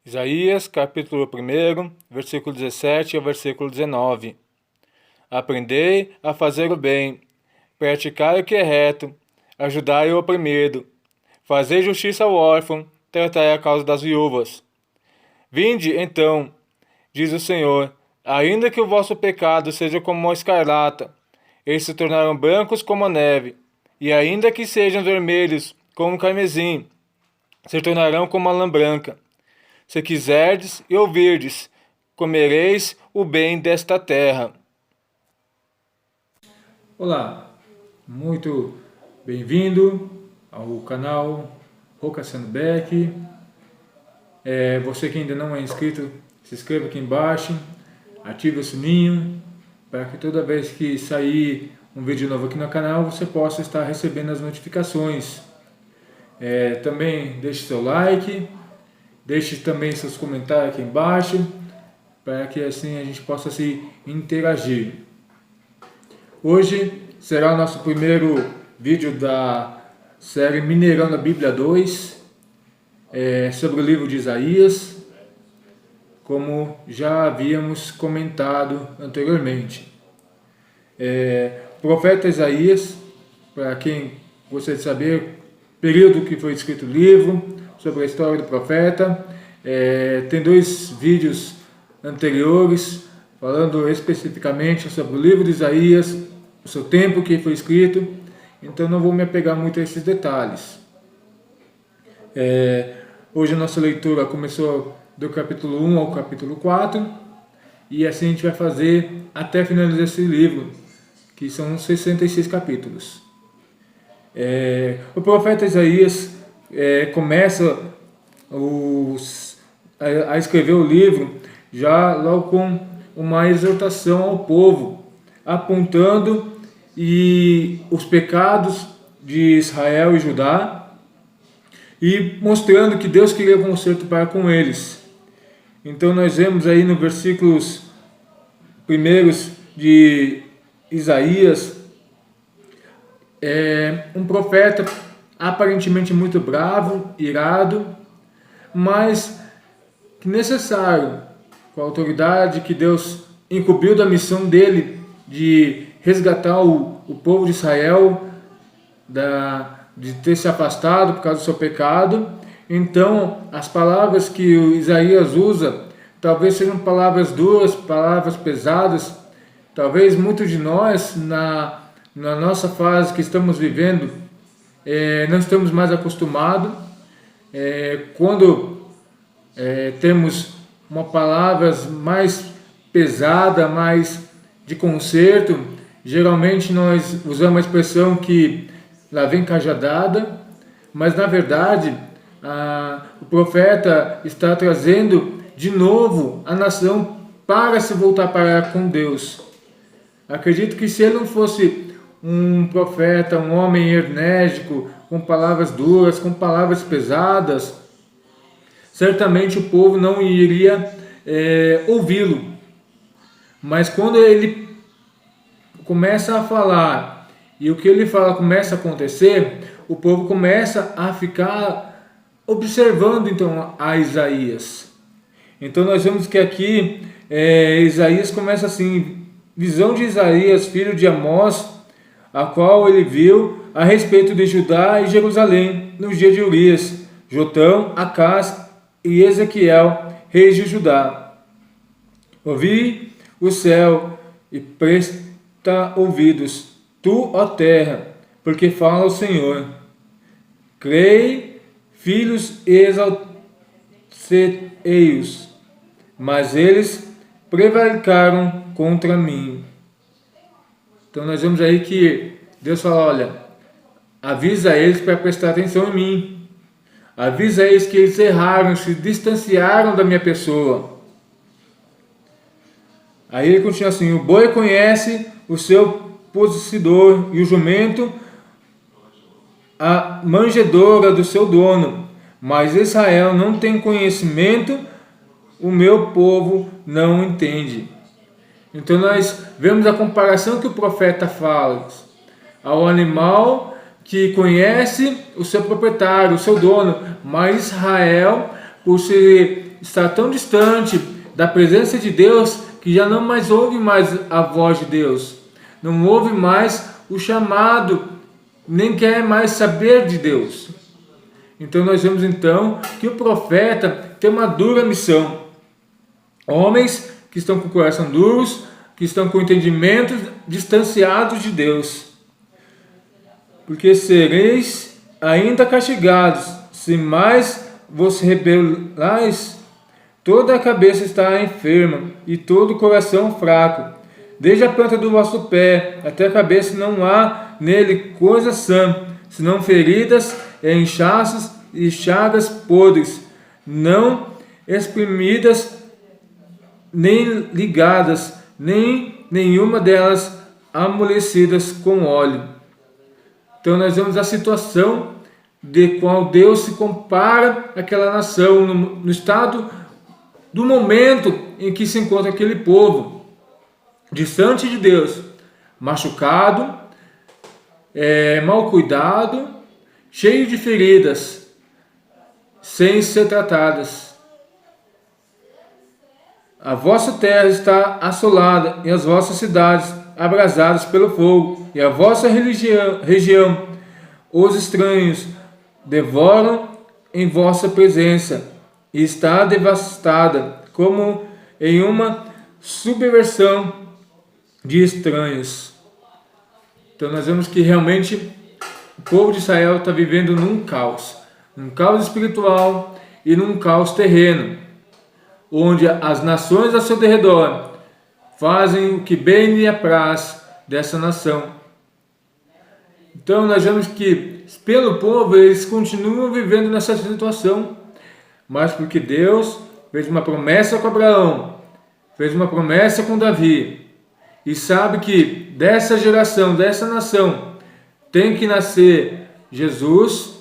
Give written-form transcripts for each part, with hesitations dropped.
Isaías, capítulo 1, versículo 17 ao versículo 19. Aprendei a fazer o bem, praticai o que é reto, ajudai o oprimido, fazei justiça ao órfão, tratai a causa das viúvas. Vinde, então, diz o Senhor, ainda que o vosso pecado seja como a escarlata, eles se tornarão brancos como a neve, e ainda que sejam vermelhos como o carmesim, se tornarão como a lã branca. Se quiserdes e ouvirdes, comereis o bem desta terra. Olá, muito bem-vindo ao canal Rocassano Beck. Você que ainda não é inscrito, se inscreva aqui embaixo, ative o sininho para que toda vez que sair um vídeo novo aqui no canal você possa estar recebendo as notificações. Também deixe seu like, deixe também seus comentários aqui embaixo para que assim a gente possa se interagir. Hoje será o nosso primeiro vídeo da série Mineirando a Bíblia 2, sobre o livro de Isaías, como já havíamos comentado anteriormente. O profeta Isaías, para quem gostaria de saber, período que foi escrito o livro, sobre a história do profeta, tem 2 vídeos anteriores falando especificamente sobre o livro de Isaías, o seu tempo que foi escrito, então não vou me apegar muito a esses detalhes. Hoje a nossa leitura começou do capítulo 1 ao capítulo 4, e assim a gente vai fazer até finalizar esse livro, que são 66 capítulos. O profeta Isaías começa a escrever o livro já logo com uma exortação ao povo, apontando os pecados de Israel e Judá e mostrando que Deus queria conserto para com eles. Então nós vemos aí no versículos primeiros de Isaías um profeta aparentemente muito bravo, irado, mas que necessário, com a autoridade que Deus incumbiu da missão dele de resgatar o povo de Israel de ter se afastado por causa do seu pecado. Então as palavras que o Isaías usa talvez sejam palavras duras, palavras pesadas. Talvez muitos de nós na nossa fase que estamos vivendo não estamos mais acostumados. Quando temos uma palavra mais pesada, mais de conserto, geralmente nós usamos a expressão que lá vem cajadada, mas na verdade o profeta está trazendo de novo a nação para se voltar para com Deus. Acredito que se ele não fosse um profeta, um homem enérgico, com palavras duras, com palavras pesadas, certamente o povo não iria ouvi-lo. Mas quando ele começa a falar e o que ele fala começa a acontecer, o povo começa a ficar observando então a Isaías. Então nós vemos que aqui Isaías começa assim: visão de Isaías, filho de Amós, a qual ele viu a respeito de Judá e Jerusalém nos dias de Urias, Jotão, Acás e Ezequiel, reis de Judá. Ouvi o céu e presta ouvidos, tu, ó terra, porque fala o Senhor. Crei, filhos exaltei-os, mas eles prevaricaram contra mim. Então nós vemos aí que Deus fala: olha, avisa eles para prestar atenção em mim. Avisa eles que eles erraram, se distanciaram da minha pessoa. Aí ele continua assim: o boi conhece o seu possuidor e o jumento a manjedoura do seu dono, mas Israel não tem conhecimento, o meu povo não entende. Então nós vemos a comparação que o profeta fala ao animal que conhece o seu proprietário, o seu dono, mas Israel por se estar tão distante da presença de Deus, que já não mais ouve mais a voz de Deus, não ouve mais o chamado, nem quer mais saber de Deus. Então nós vemos então que o profeta tem uma dura missão. Homens que estão com o coração duros, que estão com entendimentos distanciados de Deus. Porque sereis ainda castigados, se mais vos rebelais. Toda a cabeça está enferma e todo o coração fraco. Desde a planta do vosso pé até a cabeça não há nele coisa sã, senão feridas, inchaços e chagas podres, não exprimidas, nem ligadas, nem nenhuma delas amolecidas com óleo. Então nós vemos a situação de qual Deus se compara àquela nação, no estado do momento em que se encontra aquele povo, distante de Deus, machucado, mal cuidado, cheio de feridas, sem ser tratadas. A vossa terra está assolada e as vossas cidades abrasadas pelo fogo, e a vossa região, os estranhos, devoram em vossa presença, e está devastada, como em uma subversão de estranhos. Então nós vemos que realmente o povo de Israel está vivendo num caos espiritual e num caos terreno, onde as nações ao seu derredor fazem o que bem lhe apraz dessa nação. Então nós vemos que pelo povo eles continuam vivendo nessa situação, mas porque Deus fez uma promessa com Abraão, fez uma promessa com Davi, e sabe que dessa geração, dessa nação, tem que nascer Jesus.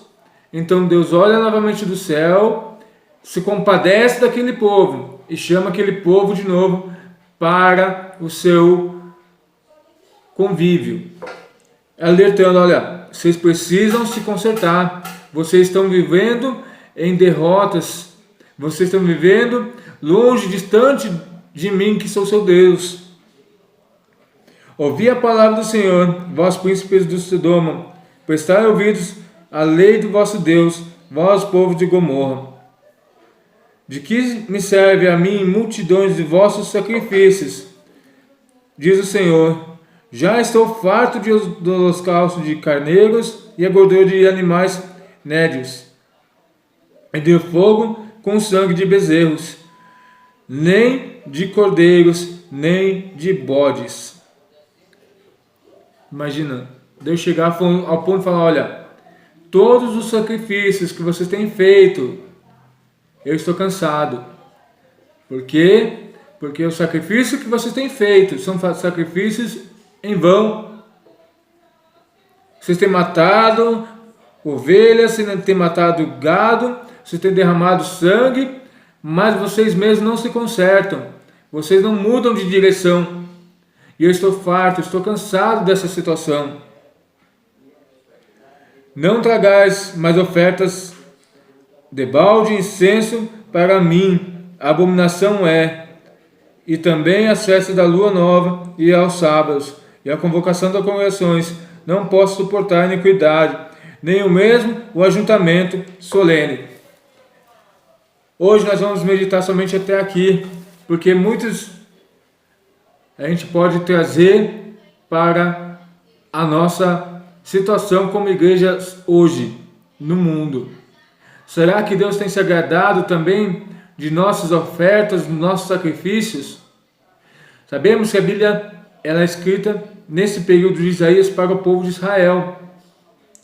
Então Deus olha novamente do céu, se compadece daquele povo e chama aquele povo de novo para o seu convívio, alertando: olha, vocês precisam se consertar, vocês estão vivendo em derrotas, vocês estão vivendo longe, distante de mim, que sou seu Deus. Ouvi a palavra do Senhor, vós príncipes do Sodoma, prestai ouvidos à lei do vosso Deus, vós povo de Gomorra. De que me serve a mim multidões de vossos sacrifícios? Diz o Senhor: já estou farto do holocausto de carneiros e a gordura de animais nédios, e de fogo com sangue de bezerros, nem de cordeiros, nem de bodes. Imagina, Deus chegar ao ponto de falar: olha, todos os sacrifícios que vocês têm feito, eu estou cansado. Por quê? Porque os sacrifícios que vocês têm feito são sacrifícios em vão. Vocês têm matado ovelhas, vocês têm matado gado, vocês têm derramado sangue, mas vocês mesmos não se consertam. Vocês não mudam de direção. E eu estou farto, estou cansado dessa situação. Não tragais mais ofertas de balde e incenso para mim, a abominação é, e também as festas da lua nova e aos sábados, e a convocação das congregações. Não posso suportar a iniquidade, nem o mesmo o ajuntamento solene. Hoje nós vamos meditar somente até aqui, porque muitos a gente pode trazer para a nossa situação como igreja hoje, no mundo. Será que Deus tem se agradado também de nossas ofertas, dos nossos sacrifícios? Sabemos que a Bíblia ela é escrita nesse período de Isaías para o povo de Israel.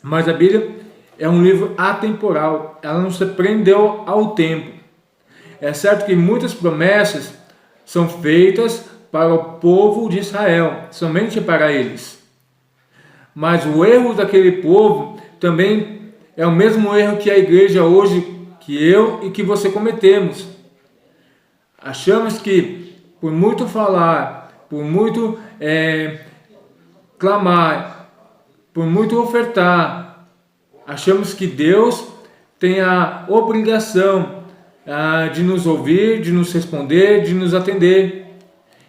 Mas a Bíblia é um livro atemporal, ela não se prendeu ao tempo. É certo que muitas promessas são feitas para o povo de Israel, somente para eles. Mas o erro daquele povo também é o mesmo erro que a igreja hoje, que eu e que você cometemos. Achamos que por muito falar, por muito clamar, por muito ofertar, achamos que Deus tem a obrigação de nos ouvir, de nos responder, de nos atender.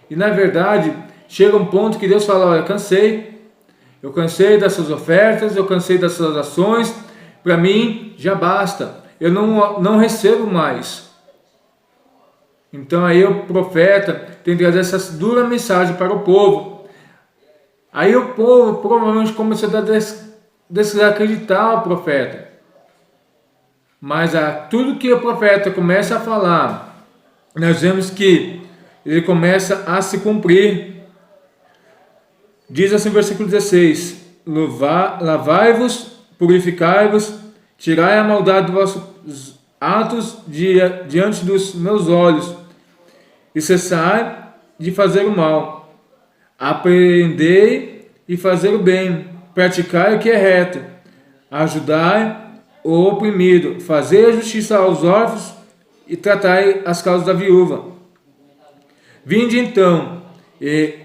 E na verdade, chega um ponto que Deus fala: olha, eu cansei dessas ofertas, eu cansei dessas ações, para mim já basta, eu não recebo mais. Então aí o profeta tem que trazer essa dura mensagem para o povo. Aí o povo provavelmente começou a desacreditar o profeta. Mas tudo que o profeta começa a falar, nós vemos que ele começa a se cumprir. Diz assim o versículo 16: lavai-vos, purificai-vos, tirai a maldade dos vossos atos diante dos meus olhos, e cessai de fazer o mal. Aprendei e fazer o bem, praticai o que é reto, ajudai o oprimido, fazei a justiça aos órfãos e tratai as causas da viúva. Vinde então e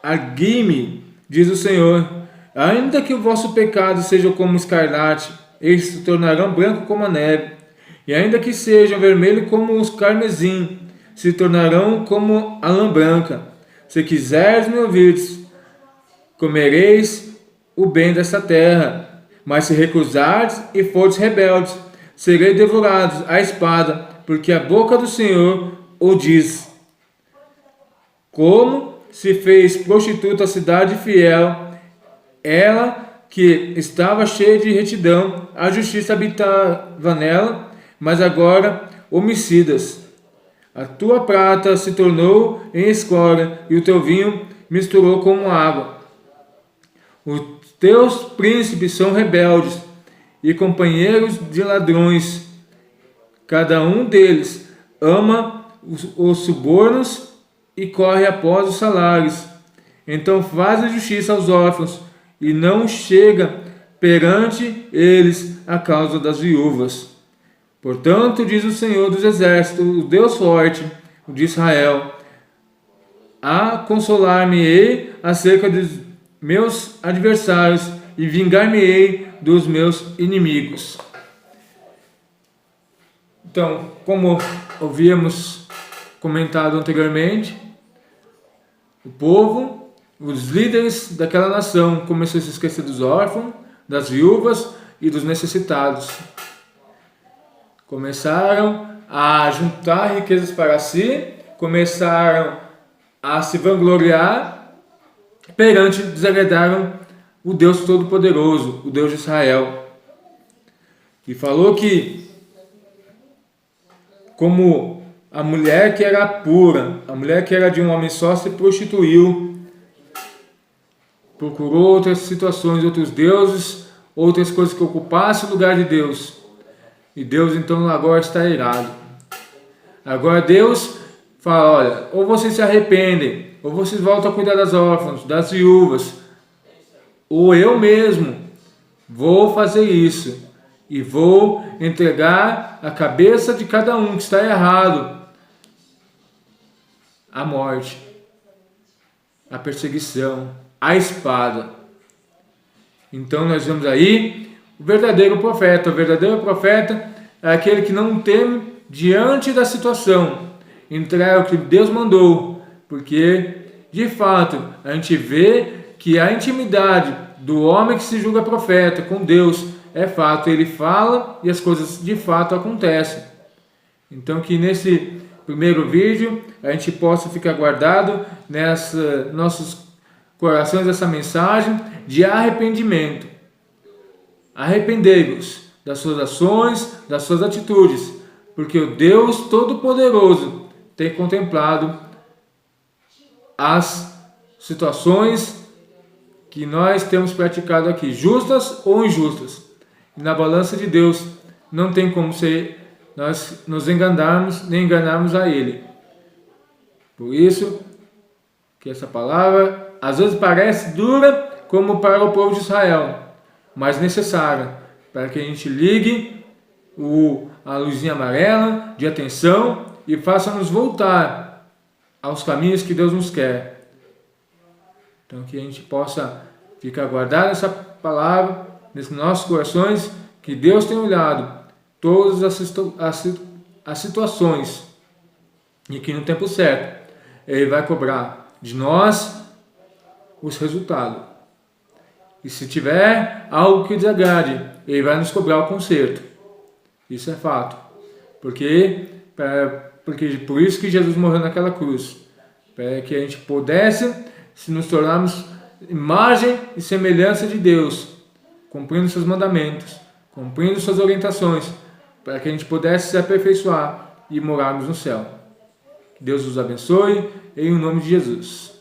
argui-me, diz o Senhor, ainda que o vosso pecado seja como escarlate, eles se tornarão branco como a neve, e ainda que sejam vermelho como os carmesim, se tornarão como a lã branca. Se quiseres me ouvir, comereis o bem desta terra. Mas se recusardes e fordes rebeldes, sereis devorados à espada, porque a boca do Senhor o diz. Como se fez prostituta a cidade fiel, ela que estava cheia de retidão, a justiça habitava nela, mas agora homicidas. A tua prata se tornou em escória, e o teu vinho misturou com água. Os teus príncipes são rebeldes e companheiros de ladrões. Cada um deles ama os subornos e corre após os salários. Então faz a justiça aos órfãos e não chega perante eles a causa das viúvas. Portanto, diz o Senhor dos Exércitos, o Deus forte, o de Israel: a consolar-me-ei acerca dos meus adversários e vingar-me-ei dos meus inimigos. Então, como havíamos comentado anteriormente, o povo, os líderes daquela nação começaram a se esquecer dos órfãos, das viúvas e dos necessitados. Começaram a juntar riquezas para si, começaram a se vangloriar, desagradaram o Deus Todo-Poderoso, o Deus de Israel. E falou que, como a mulher que era pura, a mulher que era de um homem só, se prostituiu, procurou outras situações, outros deuses, outras coisas que ocupassem o lugar de Deus. E Deus então agora está irado. Agora Deus fala: olha, ou vocês se arrependem, ou vocês voltam a cuidar das órfãs, das viúvas, ou eu mesmo vou fazer isso e vou entregar a cabeça de cada um que está errado à morte, à perseguição, à espada. Então nós vemos aí o verdadeiro profeta. O verdadeiro profeta é aquele que não teme diante da situação, entrega o que Deus mandou, porque de fato a gente vê que a intimidade do homem que se julga profeta com Deus é fato. Ele fala e as coisas de fato acontecem. Então que nesse primeiro vídeo a gente possa ficar guardado nessa nossos corações essa mensagem de arrependimento. Arrependei-vos das suas ações, das suas atitudes, porque o Deus Todo-Poderoso tem contemplado as situações que nós temos praticado aqui, justas ou injustas. E na balança de Deus não tem como nós nos enganarmos, nem enganarmos a Ele. Por isso que essa palavra às vezes parece dura como para o povo de Israel, mas necessária para que a gente ligue a luzinha amarela de atenção e faça-nos voltar aos caminhos que Deus nos quer. Então que a gente possa ficar guardado essa palavra nesses nossos corações, que Deus tem olhado todas as as situações e que no tempo certo Ele vai cobrar de nós os resultados. E se tiver algo que desagrade, Ele vai nos cobrar o conserto. Isso é fato. Porque por isso que Jesus morreu naquela cruz. Para que a gente pudesse se nos tornarmos imagem e semelhança de Deus, cumprindo seus mandamentos, cumprindo suas orientações, para que a gente pudesse se aperfeiçoar e morarmos no céu. Que Deus os abençoe, em nome de Jesus.